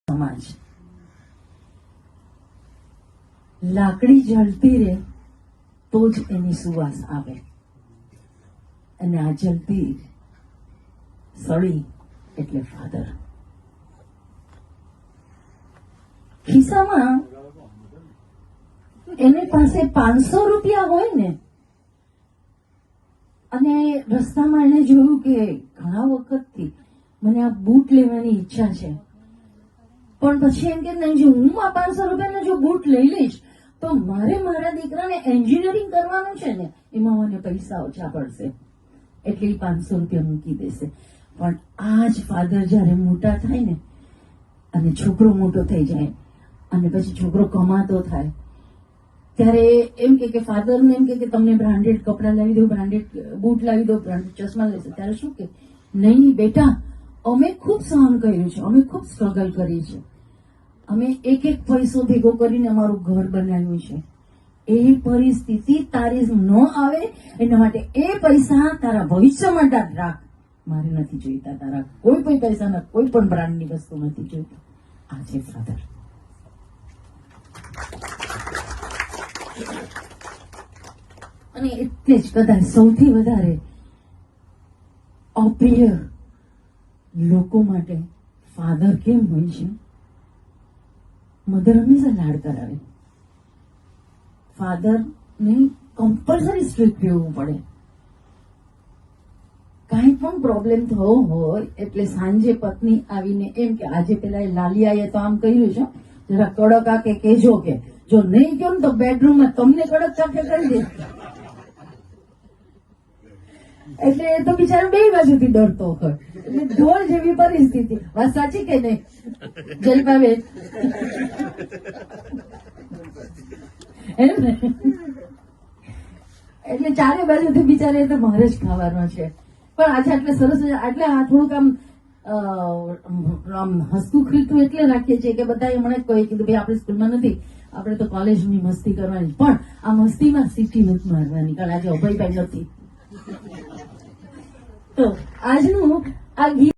સમાજ લાકડી જળતી રહે તો જ એની સુવાસ આવે, અને આ જલતી સળી એટલે ફાધર. ખિસ્સામાં એને પાસે 500 રૂપિયા હોય ને, અને રસ્તામાં એને જોયું કે ઘણા વખતથી મને આ બૂટ લેવાની ઈચ્છા છે, પણ પછી એમ કે નહીં, જો હું આ 500 રૂપિયાનો જો બૂટ લઈ લઈશ તો મારે મારા દીકરાને એન્જિનિયરિંગ કરવાનું છે ને, એમાં મને પૈસા ઓછા પડશે, એટલે 500 રૂપિયા મૂકી દેશે. પણ આ જ ફાધર જયારે મોટા થાય ને, અને છોકરો મોટો થઈ જાય, અને પછી છોકરો કમાતો થાય, ત્યારે એમ કે ફાધરને એમ કે તમને બ્રાન્ડેડ કપડા લાવી દો, બ્રાન્ડેડ બૂટ લાવી દો, બ્રાન્ડેડ ચશ્મા લેશે. ત્યારે શું કે, નહીં બેટા, અમે ખૂબ સહન કર્યું છે, અમે ખૂબ સ્ટ્રગલ કરી છે, અમે એક એક પૈસો ભેગો કરીને અમારું ઘર બનાવ્યું છે. એ પરિસ્થિતિ તારી ન આવે એના માટે એ પૈસા તારા ભવિષ્ય માટે રાખ. મારે નથી જોઈતા તારા કોઈ પણ પૈસાના, કોઈ પણ બ્રાન્ડની વસ્તુ નથી જોઈતી. આ છે ફાધર. અને એટલે જ કદાચ સૌથી વધારે અપ્રિય લોકો માટે ફાધર કેમ હોય છે? મધર હંમેશા લાડ કરાવે, ફાધર ને કમ્પલસરી સ્ટ્રિક્ટ રહેવું પડે. કાંઈ પણ પ્રોબ્લેમ થયો હોય એટલે સાંજે પત્ની આવીને એમ કે આજે પેલા લાલિયાએ તો આમ કહ્યું છે, જરા કડક આ કે કેજો, કે જો નહીં કહો ને તો બેડરૂમમાં તમને કડક ચાકે કરી દે. એટલે એ તો બિચારો બે બાજુથી ડરતો હોય, એટલે ઢોર જેવી પરિસ્થિતિ. વાત સાચી કે નહીં જલપાબેન? એટલે ચારે બાજુથી બિચારે તો મારે જ ખાવાનો છે. પણ આજે આટલે સરસ, એટલે આ થોડુંક આમ હસતું ખીલતું એટલે રાખીએ છીએ કે બધા મને કહે કે ભાઈ આપણે સ્કૂલમાં નથી, આપણે તો કોલેજની મસ્તી કરવાની, પણ આ મસ્તીમાં સીટી નથી મારવાની, કારણ આજે અભયભાઈ નથી. તો આજનું આ ગીત